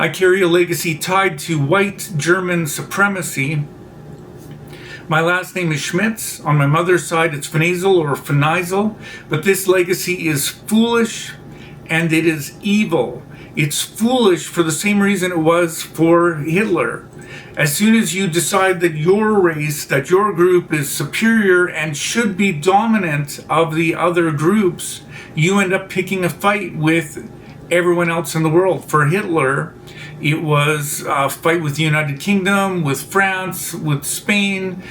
I carry a legacy tied to white German supremacy. My last name is Schmitz. On my mother's side, it's Fnazel or Fnazel, but this legacy is foolish and it is evil. It's foolish for the same reason it was for Hitler. As soon as you decide that your race, that your group is superior and should be dominant of the other groups, you end up picking a fight with everyone else in the world. For Hitler, it was a fight with the United Kingdom, with France, with Spain,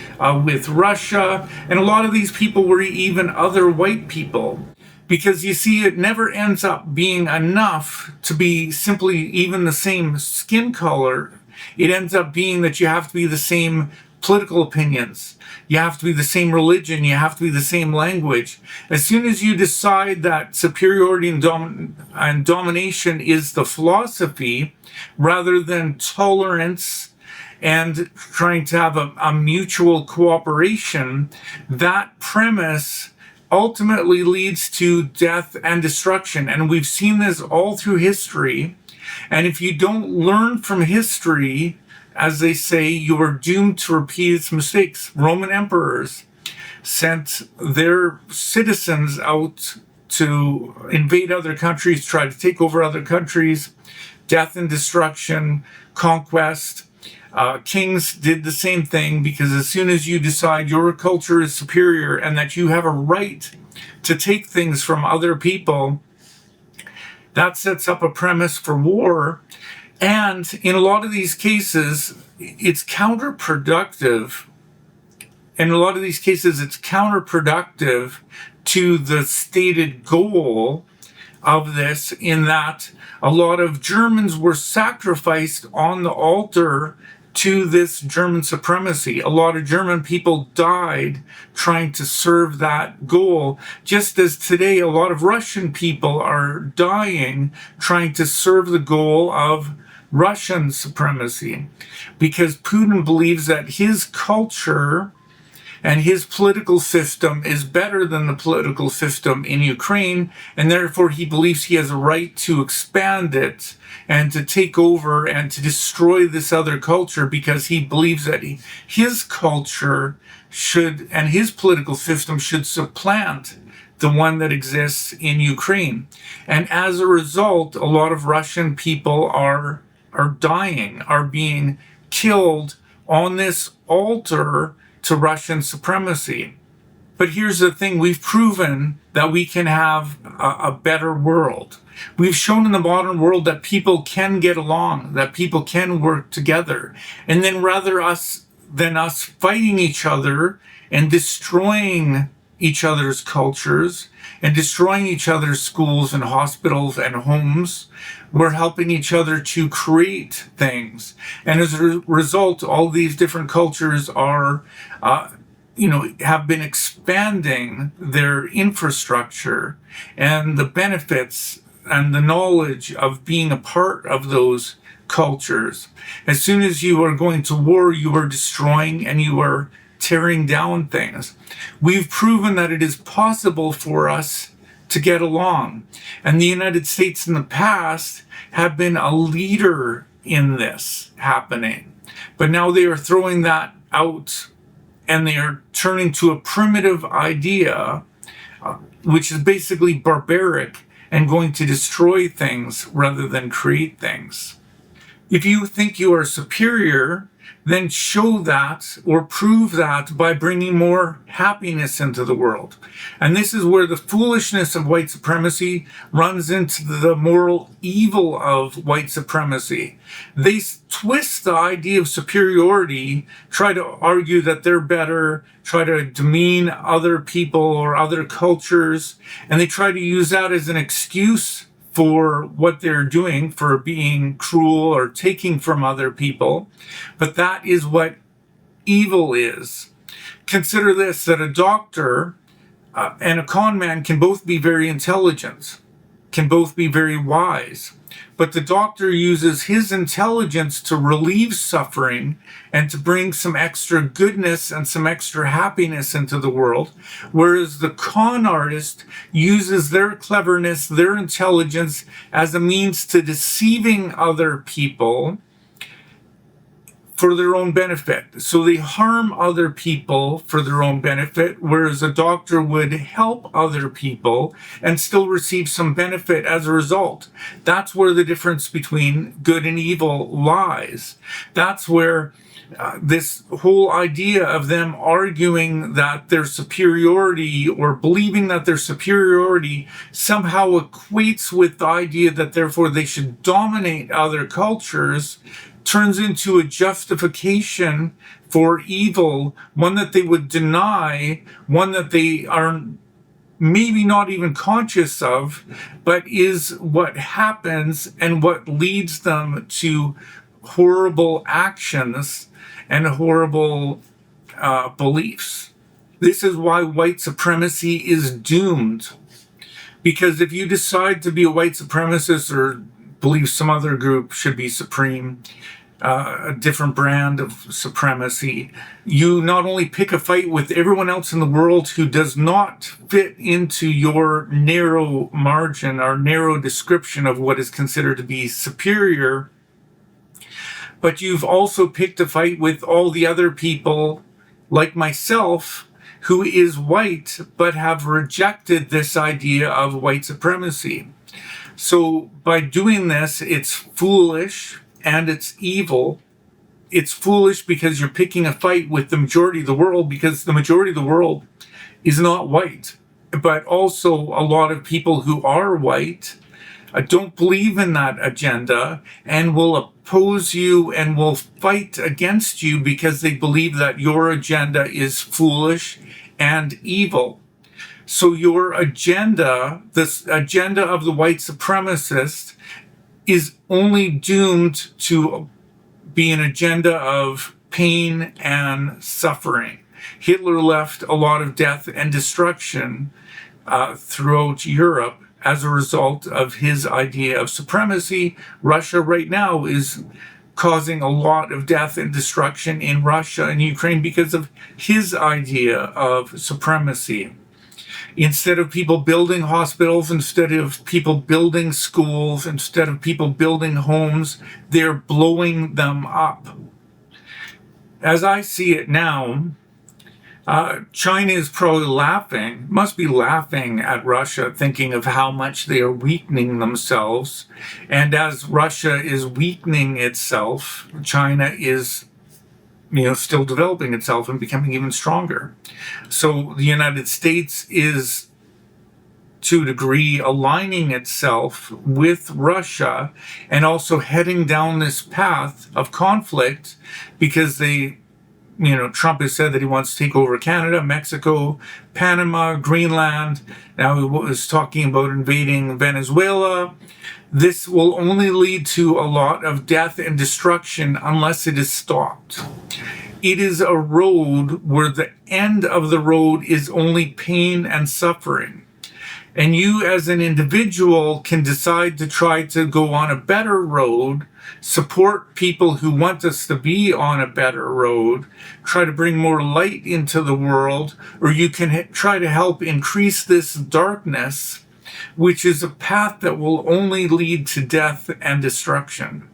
with Russia, and a lot of these people were even other white people. Because you see, it never ends up being enough to be simply even the same skin color. It ends up being that you have to be the same political opinions. You have to be the same religion. You have to be the same language. As soon as you decide that superiority and domination is the philosophy, rather than tolerance and trying to have a mutual cooperation, that premise ultimately leads to death and destruction. And we've seen this all through history. And if you don't learn from history, as they say, you are doomed to repeat its mistakes. Roman emperors sent their citizens out to invade other countries, try to take over other countries, death and destruction, conquest. Kings did the same thing, because as soon as you decide your culture is superior and that you have a right to take things from other people, that sets up a premise for war. And in a lot of these cases, it's counterproductive. In a lot of these cases, it's counterproductive to the stated goal of this, in that a lot of Germans were sacrificed on the altar to this German supremacy. A lot of German people died trying to serve that goal, just as today a lot of Russian people are dying trying to serve the goal of Russian supremacy, because Putin believes that his culture and his political system is better than the political system in Ukraine, and therefore he believes he has a right to expand it and to take over and to destroy this other culture, because he believes that his culture should, and his political system should, supplant the one that exists in Ukraine. And as a result, a lot of Russian people are dying, are being killed on this altar to Russian supremacy. But here's the thing, we've proven that we can have a better world. We've shown in the modern world that people can get along, that people can work together. And then rather than us fighting each other and destroying each other's cultures and destroying each other's schools and hospitals and homes, we're helping each other to create things. And as a result, all these different cultures are, have been expanding their infrastructure and the benefits and the knowledge of being a part of those cultures. As soon as you are going to war, you are destroying and you are tearing down things. We've proven that it is possible for us to get along. And the United States in the past have been a leader in this happening. But now they are throwing that out and they are turning to a primitive idea, which is basically barbaric and going to destroy things rather than create things. If you think you are superior, then show that or prove that by bringing more happiness into the world. And this is where the foolishness of white supremacy runs into the moral evil of white supremacy. They twist the idea of superiority, try to argue that they're better, try to demean other people or other cultures, and they try to use that as an excuse for what they're doing, for being cruel or taking from other people. But that is what evil is. Consider this, that a doctor and a con man can both be very intelligent, can both be very wise. but the doctor uses his intelligence to relieve suffering and to bring some extra goodness and some extra happiness into the world, whereas the con artist uses their cleverness, their intelligence as a means to deceiving other people for their own benefit. So they harm other people for their own benefit, whereas a doctor would help other people and still receive some benefit as a result. That's where the difference between good and evil lies. That's where this whole idea of them arguing that their superiority or believing that their superiority somehow equates with the idea that therefore they should dominate other cultures turns into a justification for evil, one that they would deny, one that they are maybe not even conscious of, but is what happens and what leads them to horrible actions and horrible beliefs. This is why white supremacy is doomed. Because if you decide to be a white supremacist or believe some other group should be supreme, a different brand of supremacy, you not only pick a fight with everyone else in the world who does not fit into your narrow margin or narrow description of what is considered to be superior, but you've also picked a fight with all the other people like myself who is white but have rejected this idea of white supremacy. So by doing this, it's foolish and it's evil. It's foolish because you're picking a fight with the majority of the world, because the majority of the world is not white. But also a lot of people who are white don't believe in that agenda and will oppose you and will fight against you because they believe that your agenda is foolish and evil. So your agenda, this agenda of the white supremacist, is only doomed to be an agenda of pain and suffering. Hitler left a lot of death and destruction throughout Europe as a result of his idea of supremacy. Russia right now is causing a lot of death and destruction in Russia and Ukraine because of his idea of supremacy. Instead of people building hospitals, instead of people building schools, instead of people building homes, they're blowing them up. As I see it now, China is probably must be laughing at Russia, thinking of how much they are weakening themselves. And as Russia is weakening itself, China is still developing itself and becoming even stronger. So the United States is, to a degree, aligning itself with Russia and also heading down this path of conflict because Trump has said that he wants to take over Canada, Mexico, Panama, Greenland. Now he was talking about invading Venezuela. This will only lead to a lot of death and destruction unless it is stopped. It is a road where the end of the road is only pain and suffering. And you as an individual can decide to try to go on a better road, support people who want us to be on a better road, try to bring more light into the world, or you can try to help increase this darkness, which is a path that will only lead to death and destruction.